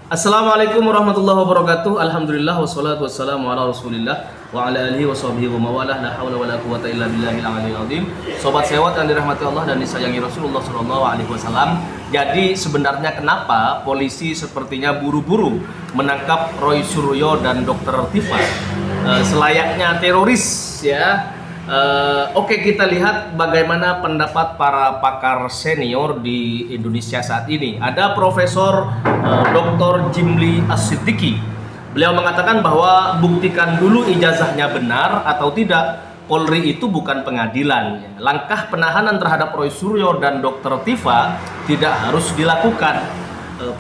Assalamualaikum warahmatullahi wabarakatuh. Alhamdulillah wassalatu wassalamu ala Rasulillah wa ala alihi washabihi wa mawalah. La haula wala quwata illa billahil aliyil azim. Sobat sewot yang dirahmati Allah dan disayangi Rasulullah sallallahu alaihi wasallam. Jadi sebenarnya kenapa polisi sepertinya buru-buru menangkap Roy Suryo dan Dr. Tifa selayaknya teroris ya. Oke, kita lihat bagaimana pendapat para pakar senior di Indonesia saat ini. Ada Profesor Dr. Jimli As-Siddiqi. Beliau mengatakan bahwa buktikan dulu ijazahnya benar atau tidak. Polri itu bukan pengadilan. Langkah penahanan terhadap Roy Suryo dan Dr. Tifa tidak harus dilakukan.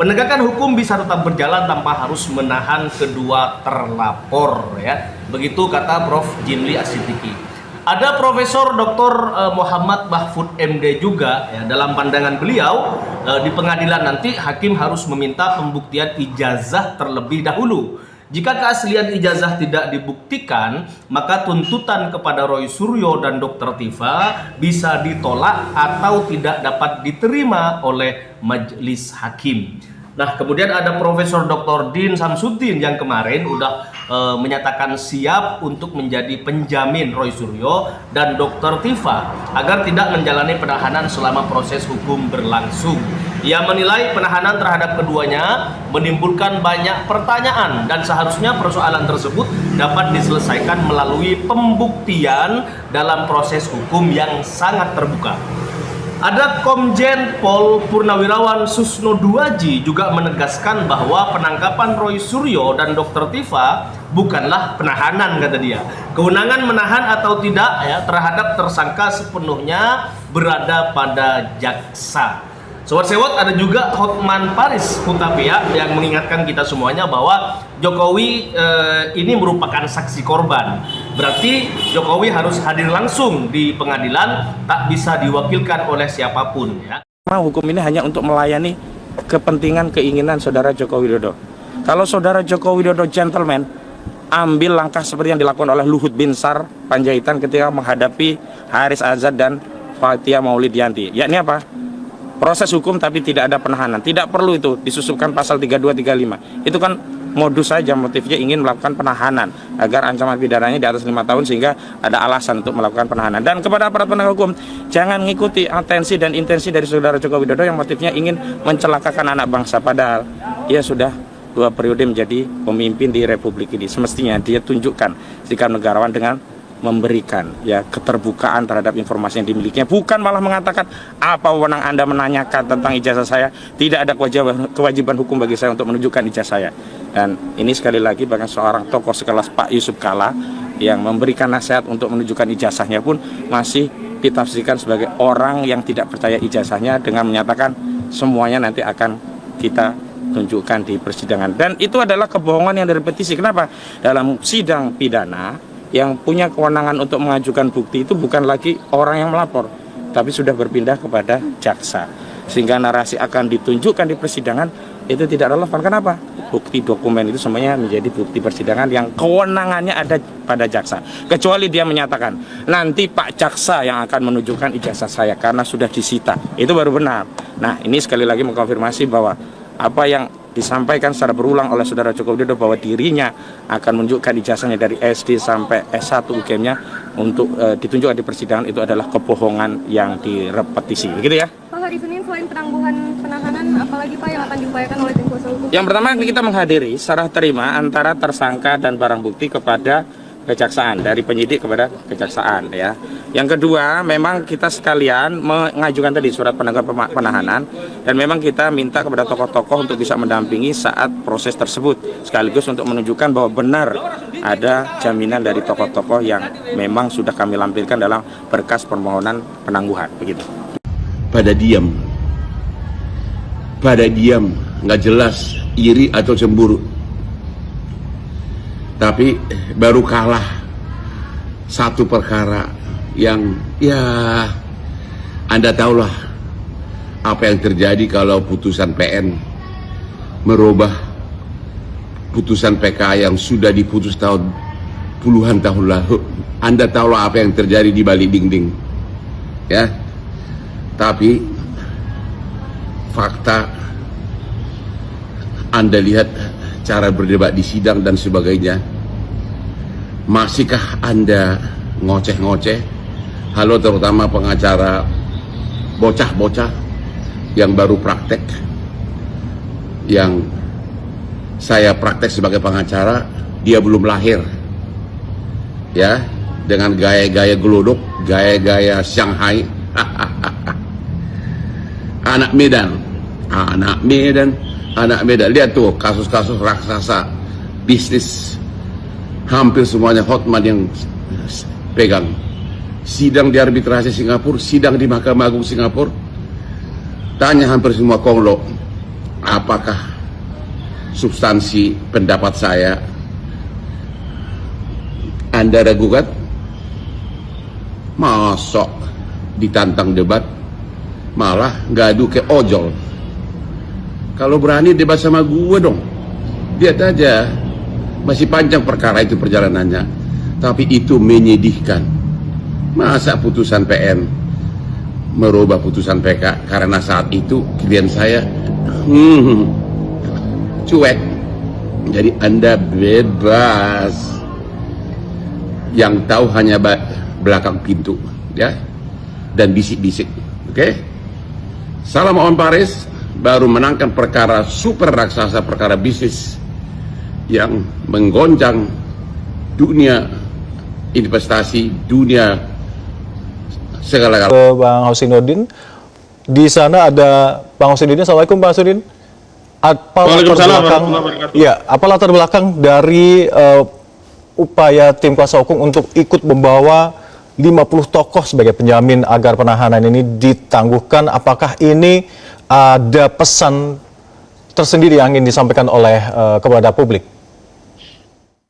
Penegakan hukum bisa tetap berjalan tanpa harus menahan kedua terlapor ya. Begitu kata Prof. Jimli As-Siddiqi. Ada Profesor Dr. Muhammad Mahfud MD juga ya, dalam pandangan beliau di pengadilan nanti hakim harus meminta pembuktian ijazah terlebih dahulu. Jika keaslian ijazah tidak dibuktikan, maka tuntutan kepada Roy Suryo dan Dr. Tifa bisa ditolak atau tidak dapat diterima oleh majelis hakim. Nah, kemudian ada Profesor Dr. Din Samsudin yang kemarin udah menyatakan siap untuk menjadi penjamin Roy Suryo dan Dr. Tifa agar tidak menjalani penahanan selama proses hukum berlangsung. Ia menilai penahanan terhadap keduanya menimbulkan banyak pertanyaan dan seharusnya persoalan tersebut dapat diselesaikan melalui pembuktian dalam proses hukum yang sangat terbuka. Ada Komjen Pol Purnawirawan Susno Duaji juga menegaskan bahwa penangkapan Roy Suryo dan Dr. Tifa bukanlah penahanan, kata dia. Kewenangan menahan atau tidak ya terhadap tersangka sepenuhnya berada pada jaksa. Sobat sewot, ada juga Hotman Paris Hutapea yang mengingatkan kita semuanya bahwa Jokowi ini merupakan saksi korban. Berarti Jokowi harus hadir langsung di pengadilan, tak bisa diwakilkan oleh siapapun ya. Hukum ini hanya untuk melayani kepentingan keinginan saudara Joko Widodo. Kalau saudara Joko Widodo gentleman, ambil langkah seperti yang dilakukan oleh Luhut Binsar Panjaitan ketika menghadapi Haris Azhar dan Fathia Maulidiyanti. Yakni apa? Proses hukum tapi tidak ada penahanan. Tidak perlu itu disusupkan pasal 32, 35. Itu kan modus saja, motifnya ingin melakukan penahanan agar ancaman pidananya di atas 5 tahun sehingga ada alasan untuk melakukan penahanan. Dan kepada aparat penegak hukum, jangan mengikuti atensi dan intensi dari saudara Joko Widodo yang motifnya ingin mencelakakan anak bangsa, padahal ia sudah 2 periode menjadi pemimpin di Republik ini. Semestinya dia tunjukkan sikap negarawan dengan memberikan ya keterbukaan terhadap informasi yang dimilikinya, bukan malah mengatakan apa wewenang Anda menanyakan tentang ijazah saya, tidak ada kewajiban hukum bagi saya untuk menunjukkan ijazah saya. Dan ini sekali lagi bahkan seorang tokoh sekelas Pak Yusuf Kalla yang memberikan nasihat untuk menunjukkan ijazahnya pun masih ditafsirkan sebagai orang yang tidak percaya ijazahnya dengan menyatakan semuanya nanti akan kita tunjukkan di persidangan. Dan itu adalah kebohongan yang direpetisi. Kenapa? Dalam sidang pidana yang punya kewenangan untuk mengajukan bukti itu bukan lagi orang yang melapor, tapi sudah berpindah kepada jaksa. Sehingga narasi akan ditunjukkan di persidangan itu tidak relevan. Kenapa? Bukti dokumen itu semuanya menjadi bukti persidangan yang kewenangannya ada pada jaksa. Kecuali dia menyatakan, nanti Pak Jaksa yang akan menunjukkan ijazah saya karena sudah disita. Itu baru benar. Nah, ini sekali lagi mengkonfirmasi bahwa apa yang disampaikan secara berulang oleh saudara Joko Widodo bahwa dirinya akan menunjukkan ijazahnya dari SD sampai S1 UGM-nya untuk ditunjukkan di persidangan itu adalah kebohongan yang direpetisi. Begitu ya. Pak, hari Senin selain penahanan, apalagi Pak yang akan diupayakan oleh tim kuasa hukum? Yang pertama kita menghadiri serah terima antara tersangka dan barang bukti kepada kejaksaan, dari penyidik kepada kejaksaan ya. Yang kedua, memang kita sekalian mengajukan tadi surat penangguhan penahanan dan memang kita minta kepada tokoh-tokoh untuk bisa mendampingi saat proses tersebut, sekaligus untuk menunjukkan bahwa benar ada jaminan dari tokoh-tokoh yang memang sudah kami lampirkan dalam berkas permohonan penangguhan, begitu. Pada diam, nggak jelas iri atau cemburu. Tapi baru kalah satu perkara yang ya Anda tahulah apa yang terjadi kalau putusan PN merubah putusan PK yang sudah diputus tahun puluhan tahun lalu. Anda tahulah apa yang terjadi di balik dinding ya. Tapi fakta Anda lihat cara berdebat di sidang dan sebagainya. Masihkah Anda ngoceh-ngoceh? Halo, terutama pengacara bocah-bocah yang baru praktek, yang saya praktek sebagai pengacara, dia belum lahir, ya, dengan gaya-gaya gelodok, gaya-gaya Shanghai. Anak Medan, lihat tuh kasus-kasus raksasa bisnis, hampir semuanya Hotman yang pegang. Sidang di arbitrasi Singapura, sidang di Mahkamah Agung Singapura, tanya hampir semua Konglo, apakah substansi pendapat saya Anda ragukan? Masuk ditantang debat, malah ngadu ke ojol. Kalau berani debat sama gue dong, lihat aja, masih panjang perkara itu perjalanannya. Tapi itu menyedihkan. Masa putusan PN merubah putusan PK karena saat itu klien saya cuek. Jadi Anda bebas. Yang tahu hanya belakang pintu, ya, dan bisik-bisik. Oke? Salam Om Paris baru menangkan perkara super raksasa, perkara bisnis yang menggoncang dunia investasi, dunia segala-galanya. Ke Bang Husainuddin, di sana ada Bang Husainuddin. Assalamualaikum Bang Husainuddin. Apa latar belakang dari upaya tim kuasa hukum untuk ikut membawa 50 tokoh sebagai penjamin agar penahanan ini ditangguhkan? Apakah ini ada pesan tersendiri yang ingin disampaikan oleh kepada publik?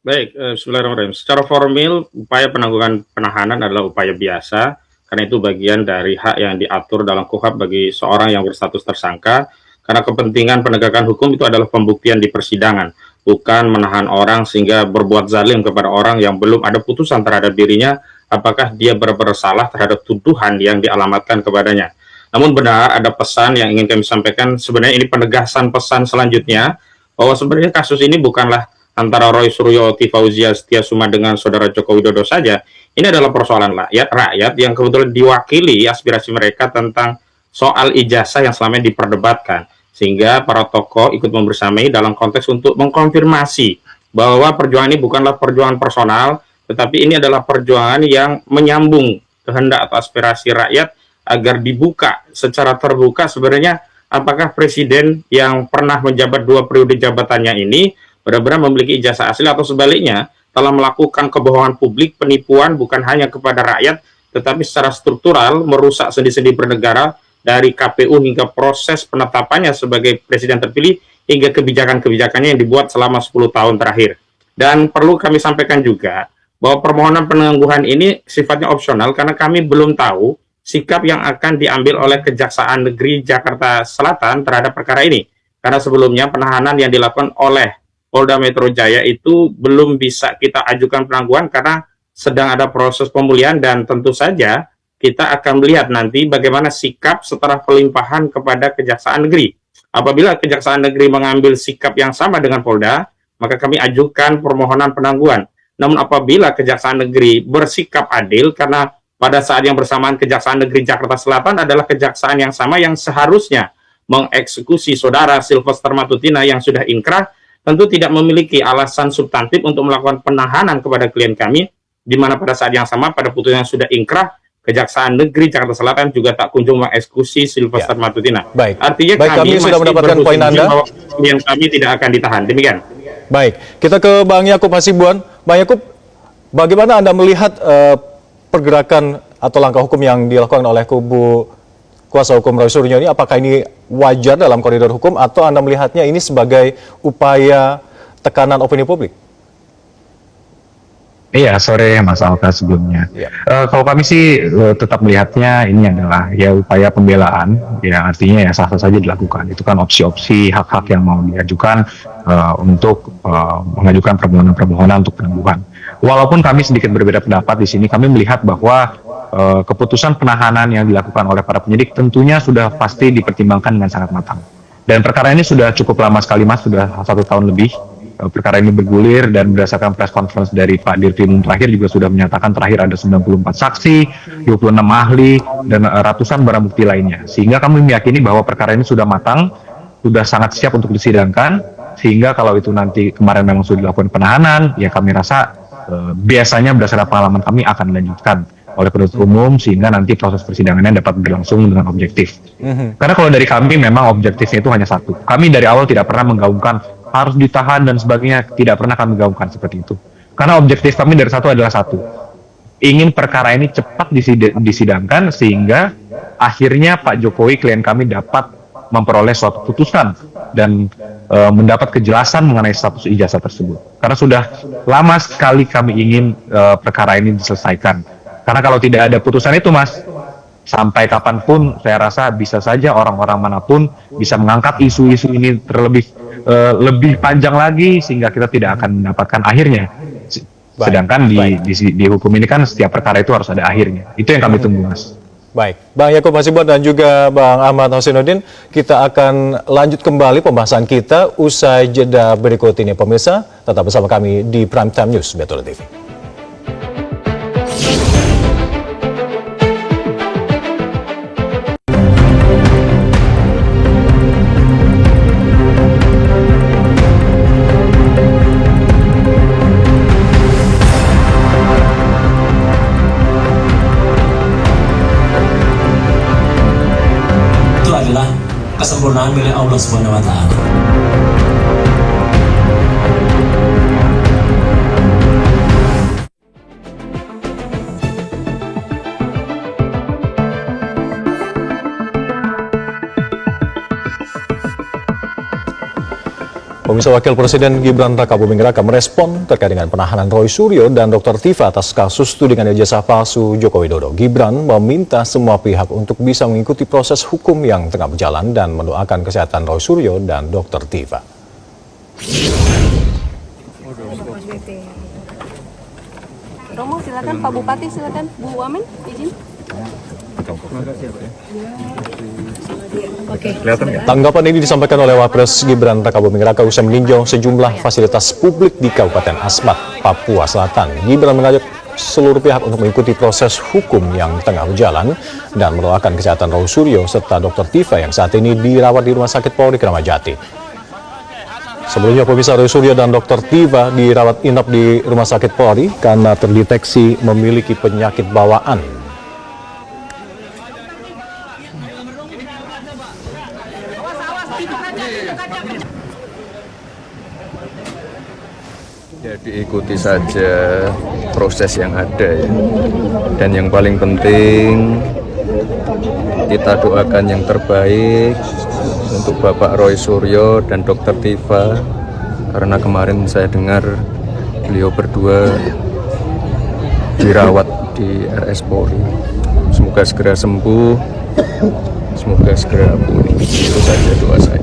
Baik, bismillahirrahmanirrahim. Secara formal, upaya penangguhan penahanan adalah upaya biasa, karena itu bagian dari hak yang diatur dalam KUHP bagi seorang yang berstatus tersangka, karena kepentingan penegakan hukum itu adalah pembuktian di persidangan, bukan menahan orang sehingga berbuat zalim kepada orang yang belum ada putusan terhadap dirinya, apakah dia bersalah terhadap tuduhan yang dialamatkan kepadanya. Namun benar, ada pesan yang ingin kami sampaikan. Sebenarnya ini penegasan pesan selanjutnya, bahwa sebenarnya kasus ini bukanlah antara Roy Suryo, Fauzia Setiasuma dengan Saudara Joko Widodo saja. Ini adalah persoalan rakyat yang kebetulan diwakili aspirasi mereka tentang soal ijazah yang selama ini diperdebatkan. Sehingga para tokoh ikut membersamai dalam konteks untuk mengkonfirmasi bahwa perjuangan ini bukanlah perjuangan personal, tetapi ini adalah perjuangan yang menyambung kehendak atau aspirasi rakyat agar dibuka secara terbuka sebenarnya apakah presiden yang pernah menjabat 2 periode jabatannya ini benar-benar memiliki ijazah asli, atau sebaliknya telah melakukan kebohongan publik, penipuan bukan hanya kepada rakyat, tetapi secara struktural merusak sendi-sendi bernegara dari KPU hingga proses penetapannya sebagai presiden terpilih hingga kebijakan-kebijakannya yang dibuat selama 10 tahun terakhir. Dan perlu kami sampaikan juga bahwa permohonan penangguhan ini sifatnya opsional karena kami belum tahu sikap yang akan diambil oleh Kejaksaan Negeri Jakarta Selatan terhadap perkara ini. Karena sebelumnya penahanan yang dilakukan oleh Polda Metro Jaya itu belum bisa kita ajukan penangguhan karena sedang ada proses pemulihan, dan tentu saja kita akan melihat nanti bagaimana sikap setelah pelimpahan kepada Kejaksaan Negeri. Apabila Kejaksaan Negeri mengambil sikap yang sama dengan Polda, maka kami ajukan permohonan penangguhan. Namun apabila Kejaksaan Negeri bersikap adil, karena pada saat yang bersamaan Kejaksaan Negeri Jakarta Selatan adalah kejaksaan yang sama yang seharusnya mengeksekusi Saudara Sylvester Matutina yang sudah inkrah, tentu tidak memiliki alasan substantif untuk melakukan penahanan kepada klien kami, di mana pada saat yang sama pada putusan yang sudah inkrah, Kejaksaan Negeri Jakarta Selatan juga tak kunjung mengeksekusi Sylvester Matutina. Baik. Artinya Baik, kami sudah mendapatkan poin Anda bahwa klien kami tidak akan ditahan. Demikian. Baik, kita ke Bang Yakub Hasibuan. Bang Yakub, bagaimana Anda melihat pergerakan atau langkah hukum yang dilakukan oleh kubu kuasa hukum Roy Suryo ini? Apakah ini wajar dalam koridor hukum atau Anda melihatnya ini sebagai upaya tekanan opini publik? Iya, sore Mas Alka sebelumnya. Kalau kami sih tetap melihatnya ini adalah ya upaya pembelaan, ya artinya ya sah-sah saja dilakukan. Itu kan opsi-opsi hak-hak yang mau diajukan untuk mengajukan permohonan-permohonan untuk penangguhan. Walaupun kami sedikit berbeda pendapat di sini, kami melihat bahwa keputusan penahanan yang dilakukan oleh para penyidik tentunya sudah pasti dipertimbangkan dengan sangat matang. Dan perkara ini sudah cukup lama sekali Mas, sudah 1 tahun lebih. Perkara ini bergulir dan berdasarkan press conference dari Pak Dirkrimum terakhir juga sudah menyatakan terakhir ada 94 saksi, 26 ahli, dan ratusan barang bukti lainnya. Sehingga kami meyakini bahwa perkara ini sudah matang, sudah sangat siap untuk disidangkan, sehingga kalau itu nanti kemarin memang sudah dilakukan penahanan, ya kami rasa biasanya berdasarkan pengalaman kami akan dilanjutkan oleh penuntut umum sehingga nanti proses persidangannya dapat berlangsung dengan objektif. Karena kalau dari kami memang objektifnya itu hanya satu. Kami dari awal tidak pernah menggaungkan harus ditahan dan sebagainya, tidak pernah kami gaungkan seperti itu. Karena objektif kami dari satu adalah satu. Ingin perkara ini cepat disidangkan sehingga akhirnya Pak Jokowi klien kami dapat memperoleh suatu putusan dan mendapat kejelasan mengenai status ijazah tersebut. Karena sudah lama sekali kami ingin perkara ini diselesaikan. Karena kalau tidak ada putusan itu Mas, sampai kapanpun saya rasa bisa saja orang-orang manapun bisa mengangkat isu-isu ini lebih panjang lagi sehingga kita tidak akan mendapatkan akhirnya. Sedangkan di hukum ini kan setiap perkara itu harus ada akhirnya. Itu yang kami tunggu Mas. Baik, Bang Yaakob Hasibuan dan juga Bang Ahmad Husainuddin, kita akan lanjut kembali pembahasan kita usai jeda berikut ini. Pemirsa, tetap bersama kami di Prime Time News Metro TV. Adalah kesempurnaan milik Allah Subhanahu wa taala. Pemirsa, Wakil Presiden Gibran Rakabuming Raka merespon terkait dengan penahanan Roy Suryo dan Dr. Tifa atas kasus tudingan ijazah palsu Joko Widodo. Gibran meminta semua pihak untuk bisa mengikuti proses hukum yang tengah berjalan dan mendoakan kesehatan Roy Suryo dan Dr. Tifa. Romo, silakan. Pak Bupati, silakan. Bu Wamen, izin. Tanggapan ini disampaikan oleh Wapres Gibran Rakabuming Raka usai meninjau sejumlah fasilitas publik di Kabupaten Asmat, Papua Selatan. Gibran mengajak seluruh pihak untuk mengikuti proses hukum yang tengah berjalan dan mendoakan kesehatan Roy Suryo serta Dr. Tifa yang saat ini dirawat di Rumah Sakit Polri Kramat Jati. Sebelumnya, pemirsa, Roy Suryo dan Dr. Tifa dirawat inap di Rumah Sakit Polri karena terdeteksi memiliki penyakit bawaan. Ya, diikuti saja proses yang ada ya. Dan yang paling penting kita doakan yang terbaik untuk Bapak Roy Suryo dan Dr. Tifa, karena kemarin saya dengar beliau berdua dirawat di RS Polri. Semoga segera sembuh, semoga segera pulih. Itu saja doa saya.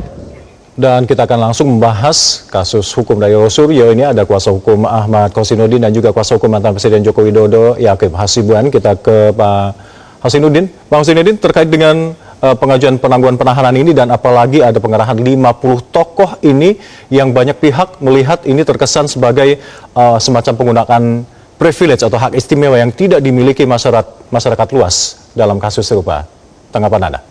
Dan kita akan langsung membahas kasus hukum dari Roy Suryo. Ini ada kuasa hukum Ahmad Husainuddin dan juga kuasa hukum mantan Presiden Joko Widodo, Yaakob Hasibuan. Kita ke Pak Husainuddin. Pak Husainuddin, terkait dengan pengajuan penangguhan penahanan ini dan apalagi ada pengerahan 50 tokoh ini yang banyak pihak melihat ini terkesan sebagai semacam penggunaan privilege atau hak istimewa yang tidak dimiliki masyarakat luas dalam kasus serupa. Tanggapan Anda?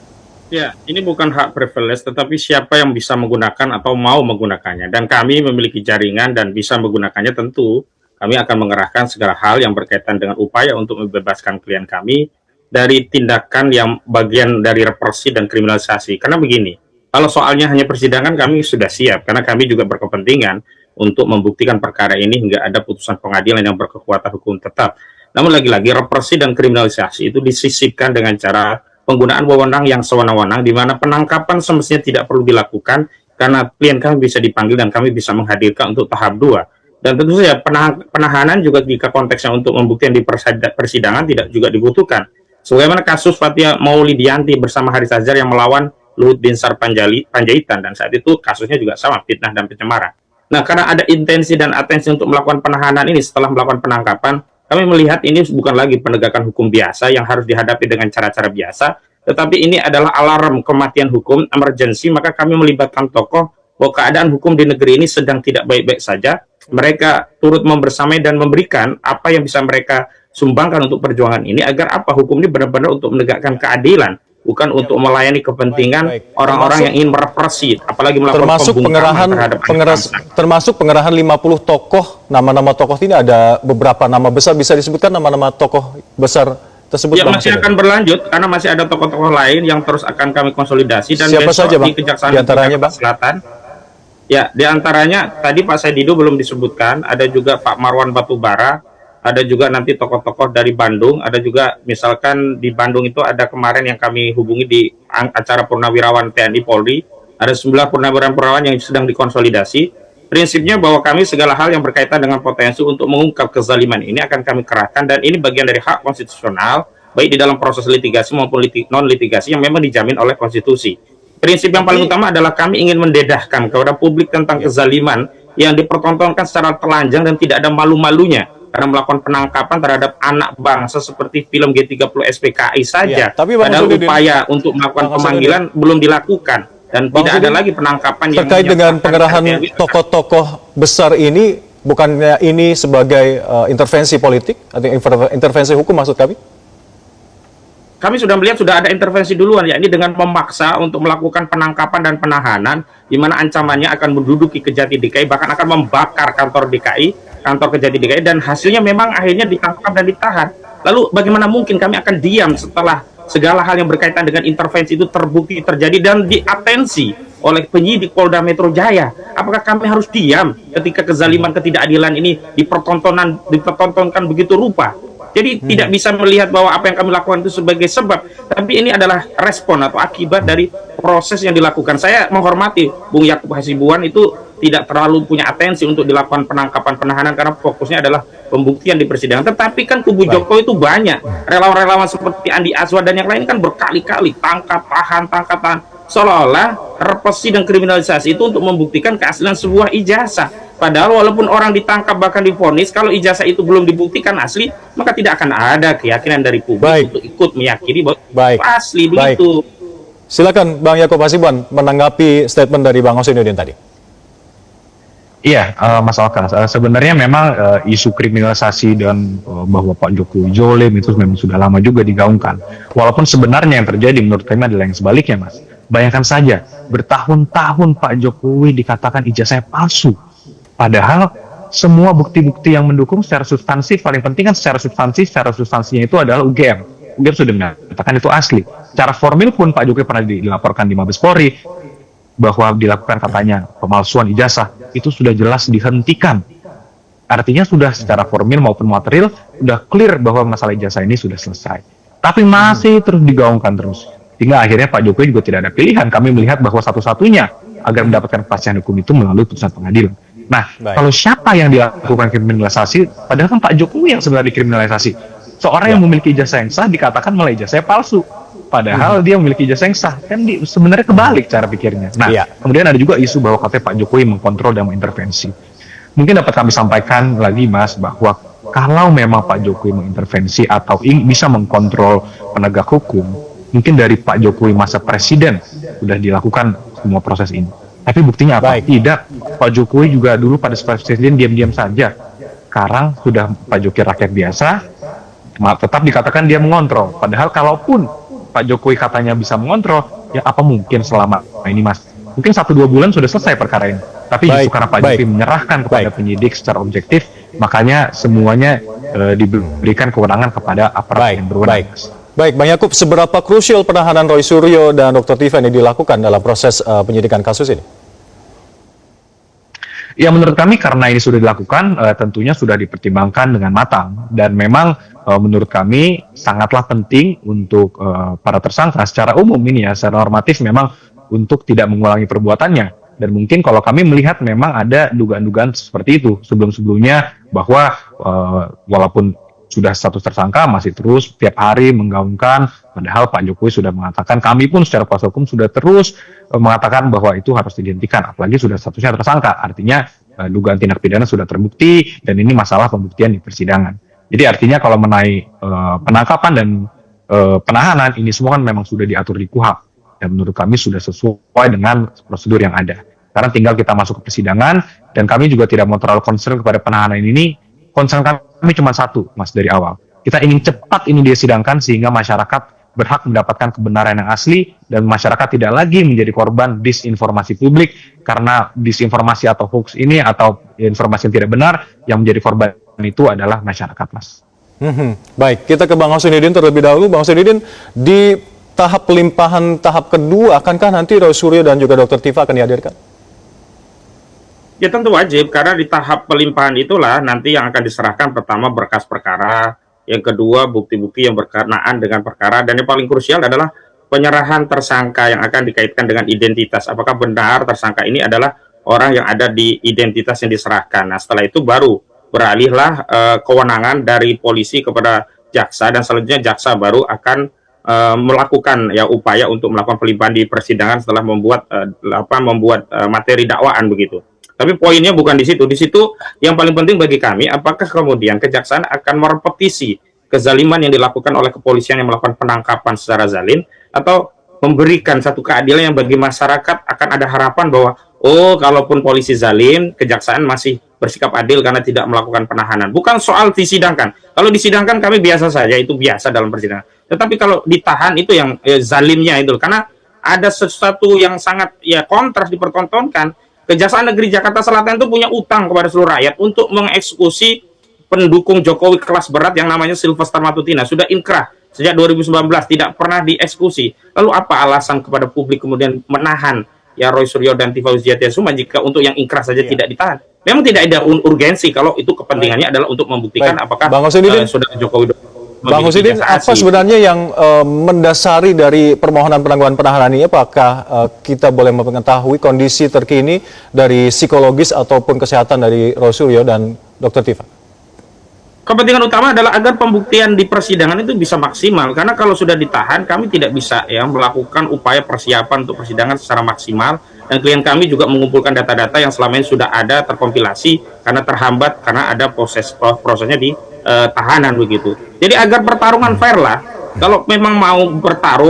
Ya, ini bukan hak privilege, tetapi siapa yang bisa menggunakan atau mau menggunakannya. Dan kami memiliki jaringan dan bisa menggunakannya, tentu kami akan mengerahkan segala hal yang berkaitan dengan upaya untuk membebaskan klien kami dari tindakan yang bagian dari represi dan kriminalisasi. Karena begini, kalau soalnya hanya persidangan, kami sudah siap, karena kami juga berkepentingan untuk membuktikan perkara ini hingga ada putusan pengadilan yang berkekuatan hukum tetap. Namun lagi-lagi, represi dan kriminalisasi itu disisipkan dengan cara penggunaan wewenang yang sewenang-wenang, di mana penangkapan semestinya tidak perlu dilakukan karena klien kami bisa dipanggil dan kami bisa menghadirkan untuk tahap 2. Dan tentu saja penahanan juga jika konteksnya untuk membuktikan di persidangan tidak juga dibutuhkan. Sebagaimana kasus Fathia Maulidiyanti bersama Haris Azhar yang melawan Luhut Binsar Panjaitan, dan saat itu kasusnya juga sama, fitnah dan pencemaran. Nah, karena ada intensi dan atensi untuk melakukan penahanan ini setelah melakukan penangkapan, kami melihat ini bukan lagi penegakan hukum biasa yang harus dihadapi dengan cara-cara biasa, tetapi ini adalah alarm kematian hukum, emergency, maka kami melibatkan tokoh bahwa keadaan hukum di negeri ini sedang tidak baik-baik saja. Mereka turut membersamai dan memberikan apa yang bisa mereka sumbangkan untuk perjuangan ini, agar apa hukum ini benar-benar untuk menegakkan keadilan, bukan untuk melayani kepentingan orang-orang yang ingin merepresi, apalagi melakukan termasuk pengerahan 50 tokoh, nama-nama tokoh ini ada beberapa nama besar, bisa disebutkan nama-nama tokoh besar tersebut? Ya, masih akan berlanjut karena masih ada tokoh-tokoh lain yang terus akan kami konsolidasi, dan siapa besok saja, Bang? di Kejaksaan Di antaranya, Bang? Selatan. Ya, di antaranya tadi Pak Saidido belum disebutkan, ada juga Pak Marwan Batubara, ada juga nanti tokoh-tokoh dari Bandung, ada juga misalkan di Bandung itu ada kemarin yang kami hubungi di acara Purnawirawan TNI Polri, ada 9 purnawirawan yang sedang dikonsolidasi. Prinsipnya bahwa kami segala hal yang berkaitan dengan potensi untuk mengungkap kezaliman ini akan kami kerahkan, dan ini bagian dari hak konstitusional, baik di dalam proses litigasi maupun non-litigasi yang memang dijamin oleh konstitusi. Prinsip yang paling utama adalah kami ingin mendedahkan kepada publik tentang kezaliman yang dipertontonkan secara telanjang dan tidak ada malu-malunya karena melakukan penangkapan terhadap anak bangsa seperti film G30 SPKI saja. Tapi padahal upaya untuk melakukan pemanggilan belum dilakukan, dan tidak ada lagi penangkapan yang terkait dengan pengerahan tokoh-tokoh besar ini. Bukannya ini sebagai intervensi politik atau intervensi hukum maksud kami? Kami sudah melihat sudah ada intervensi duluan, yakni dengan memaksa untuk melakukan penangkapan dan penahanan, di mana ancamannya akan menduduki Kejati DKI, bahkan akan membakar kantor DKI, kantor Kejati DKI, dan hasilnya memang akhirnya ditangkap dan ditahan. Lalu bagaimana mungkin kami akan diam setelah segala hal yang berkaitan dengan intervensi itu terbukti terjadi dan diatensi oleh penyidik Polda Metro Jaya? Apakah kami harus diam ketika kezaliman, ketidakadilan ini dipertontonkan begitu rupa? Jadi tidak bisa melihat bahwa apa yang kami lakukan itu sebagai sebab, tapi ini adalah respon atau akibat dari proses yang dilakukan. Saya menghormati Bung Yakub Hasibuan itu tidak terlalu punya atensi untuk dilakukan penangkapan penahanan karena fokusnya adalah pembuktian di persidangan. Tetapi kan kubu Jokowi itu banyak, relawan-relawan seperti Andi Azwar dan yang lain kan berkali-kali tangkap tahan, seolah-olah represi dan kriminalisasi itu untuk membuktikan keaslian sebuah ijazah. Padahal walaupun orang ditangkap bahkan divonis, kalau ijazah itu belum dibuktikan asli, maka tidak akan ada keyakinan dari publik untuk ikut meyakini bahwa asli begitu. Silakan Bang Yakub Hasibuan menanggapi statement dari Bang Husainuddin tadi. Iya, Mas Alkas. Sebenarnya memang isu kriminalisasi dan bahwa Pak Jokowi jolim itu memang sudah lama juga digaungkan. Walaupun sebenarnya yang terjadi menurut kami adalah yang sebaliknya, Mas. Bayangkan saja, bertahun-tahun Pak Jokowi dikatakan ijazahnya palsu. Padahal semua bukti-bukti yang mendukung secara substansi, paling penting kan secara substansinya itu adalah UGM. UGM sudah menyatakan itu asli. Secara formil pun Pak Jokowi pernah dilaporkan di Mabes Polri bahwa dilakukan katanya pemalsuan ijazah, itu sudah jelas dihentikan. Artinya sudah secara formil maupun material sudah clear bahwa masalah ijazah ini sudah selesai. Tapi masih terus digaungkan terus. Hingga akhirnya Pak Jokowi juga tidak ada pilihan. Kami melihat bahwa satu-satunya agar mendapatkan kepastian hukum itu melalui putusan pengadilan. Nah, kalau siapa yang dilakukan kriminalisasi, padahal kan Pak Jokowi yang sebenarnya dikriminalisasi. Seorang yang memiliki ijazah yang sah dikatakan malah ijazahnya palsu. Padahal dia memiliki ijazah yang sah. Kan sebenarnya kebalik cara pikirnya. Nah, kemudian ada juga isu bahwa katanya Pak Jokowi mengkontrol dan mengintervensi. Mungkin dapat kami sampaikan lagi, Mas, bahwa kalau memang Pak Jokowi mengintervensi atau bisa mengkontrol penegak hukum, mungkin dari Pak Jokowi masa presiden sudah dilakukan semua proses ini. Tapi buktinya apa? Tidak. Pak Jokowi juga dulu pada presiden diam-diam saja. Sekarang sudah Pak Jokowi rakyat biasa, tetap dikatakan dia mengontrol. Padahal kalaupun Pak Jokowi katanya bisa mengontrol, ya apa mungkin selama ini, Mas? Mungkin 1-2 bulan sudah selesai perkara ini. Tapi justru karena Pak Jokowi menyerahkan kepada penyidik secara objektif, makanya semuanya diberikan kewenangan kepada aparat yang berwenang. Baik, Bang Yakub, seberapa krusial penahanan Roy Suryo dan Dr. Tifa ini dilakukan dalam proses penyidikan kasus ini? Ya, menurut kami karena ini sudah dilakukan, tentunya sudah dipertimbangkan dengan matang. Dan memang menurut kami sangatlah penting untuk para tersangka secara umum ini ya, secara normatif memang untuk tidak mengulangi perbuatannya. Dan mungkin kalau kami melihat memang ada dugaan-dugaan seperti itu sebelum-sebelumnya, bahwa walaupun sudah status tersangka masih terus tiap hari menggaungkan, padahal Pak Jokowi sudah mengatakan, kami pun secara kuasa hukum sudah terus mengatakan bahwa itu harus dihentikan, apalagi sudah statusnya tersangka, artinya dugaan tindak pidana sudah terbukti dan ini masalah pembuktian di persidangan. Jadi artinya kalau mengenai penangkapan dan penahanan, ini semua kan memang sudah diatur di KUHP. Dan menurut kami sudah sesuai dengan prosedur yang ada. Karena tinggal kita masuk ke persidangan, dan kami juga tidak mau terlalu concern kepada penahanan ini. Concern kami cuma satu, Mas, dari awal. Kita ingin cepat ini disidangkan sehingga masyarakat berhak mendapatkan kebenaran yang asli, dan masyarakat tidak lagi menjadi korban disinformasi publik, karena disinformasi atau hoax ini atau informasi yang tidak benar, yang menjadi korban itu adalah masyarakat, Mas. Baik, kita ke Bang Husnudin terlebih dahulu. Bang Husnudin, di tahap pelimpahan tahap kedua, akankah nanti Roy Suryo dan juga Dr. Tifa akan dihadirkan? Ya tentu wajib, karena di tahap pelimpahan itulah nanti yang akan diserahkan pertama berkas perkara, yang kedua bukti-bukti yang berkenaan dengan perkara, dan yang paling krusial adalah penyerahan tersangka yang akan dikaitkan dengan identitas. Apakah benar tersangka ini adalah orang yang ada di identitas yang diserahkan. Nah, setelah itu baru beralihlah kewenangan dari polisi kepada jaksa, dan selanjutnya jaksa baru akan melakukan ya upaya untuk melakukan pelimpahan di persidangan setelah membuat materi dakwaan begitu. Tapi poinnya bukan di situ. Di situ yang paling penting bagi kami, apakah kemudian kejaksaan akan merepetisi kezaliman yang dilakukan oleh kepolisian yang melakukan penangkapan secara zalim, atau memberikan satu keadilan yang bagi masyarakat akan ada harapan bahwa kalaupun polisi zalim, kejaksaan masih bersikap adil karena tidak melakukan penahanan. Bukan soal disidangkan. Kalau disidangkan kami biasa saja, itu biasa dalam persidangan. Tetapi kalau ditahan itu yang zalimnya itu, karena ada sesuatu yang sangat kontras dipertontonkan. Kejaksaan Negeri Jakarta Selatan itu punya utang kepada seluruh rakyat untuk mengeksekusi pendukung Jokowi kelas berat yang namanya Sylvester Matutina. Sudah inkrah sejak 2019, tidak pernah dieksekusi. Lalu apa alasan kepada publik kemudian menahan Roy Suryo dan Tifa Husnudin jika untuk yang inkrah saja tidak ditahan? Memang tidak ada urgensi kalau itu kepentingannya adalah untuk membuktikan apakah saudara Jokowi. Bang Husnudin, apa sebenarnya yang mendasari dari permohonan penangguhan penahanan ini? Apakah kita boleh mengetahui kondisi terkini dari psikologis ataupun kesehatan dari Roy Suryo dan Dr. Tifa? Kepentingan utama adalah agar pembuktian di persidangan itu bisa maksimal, karena kalau sudah ditahan kami tidak bisa melakukan upaya persiapan untuk persidangan secara maksimal, dan klien kami juga mengumpulkan data-data yang selama ini sudah ada terkompilasi karena terhambat karena ada prosesnya di tahanan begitu. Jadi agar pertarungan fair lah, kalau memang mau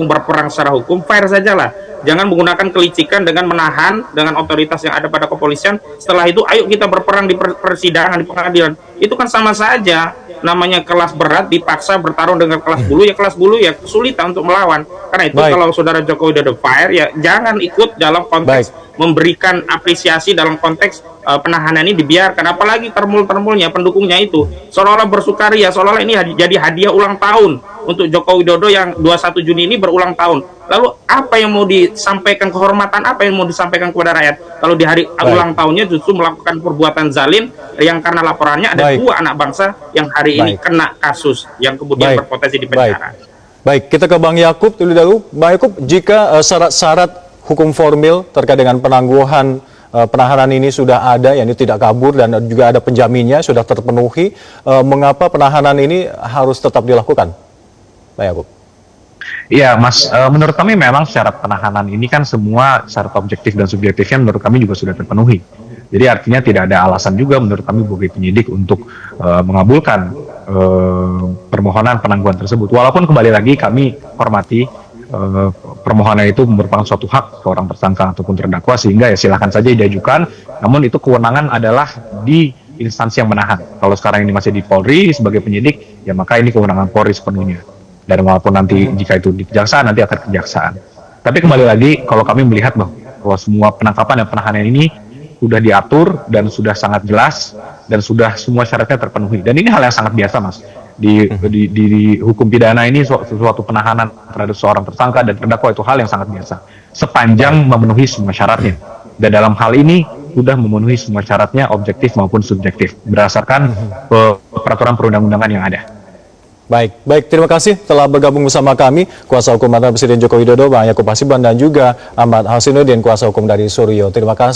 berperang secara hukum, fair sajalah. Jangan menggunakan kelicikan dengan menahan dengan otoritas yang ada pada kepolisian. Setelah itu ayo kita berperang di persidangan, di pengadilan. Itu kan sama saja, namanya kelas berat dipaksa bertarung dengan kelas bulu, kelas bulu kesulitan untuk melawan. Karena itu kalau saudara Jokowi udah fair, jangan ikut dalam konteks memberikan apresiasi dalam konteks penahanan ini dibiarkan, apalagi termul-termulnya pendukungnya itu seolah-olah bersukaria, seolah-olah ini jadi hadiah ulang tahun untuk Joko Widodo yang 21 Juni ini berulang tahun. Lalu apa yang mau disampaikan, kehormatan apa yang mau disampaikan kepada rakyat kalau di hari ulang tahunnya justru melakukan perbuatan zalim yang karena laporannya ada dua anak bangsa yang hari ini kena kasus yang kemudian berpotensi dipenjara. Baik, kita ke Bang Yakub dulu. Bang Yakub, jika syarat-syarat hukum formil terkait dengan penangguhan penahanan ini sudah ada, yakni tidak kabur dan juga ada penjaminnya sudah terpenuhi, mengapa penahanan ini harus tetap dilakukan, Bang Yakub? Iya, Mas, menurut kami memang syarat penahanan ini kan semua syarat objektif dan subjektifnya menurut kami juga sudah terpenuhi. Jadi artinya tidak ada alasan juga menurut kami bagi penyidik untuk mengabulkan permohonan penangguhan tersebut. Walaupun kembali lagi kami hormati permohonan itu merupakan suatu hak ke orang tersangka ataupun terdakwa, sehingga silakan saja diajukan. Namun itu kewenangan adalah di instansi yang menahan. Kalau sekarang ini masih di Polri sebagai penyidik, maka ini kewenangan Polri sepenuhnya. Dan walaupun nanti jika itu di kejaksaan, nanti akan kejaksaan. Tapi kembali lagi, kalau kami melihat bahwa semua penangkapan dan penahanan ini sudah diatur dan sudah sangat jelas dan sudah semua syaratnya terpenuhi. Dan ini hal yang sangat biasa, Mas. Di hukum pidana ini suatu penahanan terhadap seorang tersangka dan terdakwa itu hal yang sangat biasa. Sepanjang memenuhi semua syaratnya. Dan dalam hal ini sudah memenuhi semua syaratnya, objektif maupun subjektif, berdasarkan peraturan perundang-undangan yang ada. Baik, terima kasih telah bergabung bersama kami, kuasa hukum mantan Presiden Joko Widodo, Bang Yakub Hasibuan, dan juga Ahmad Husnudin, kuasa hukum dari Suryo. Terima kasih.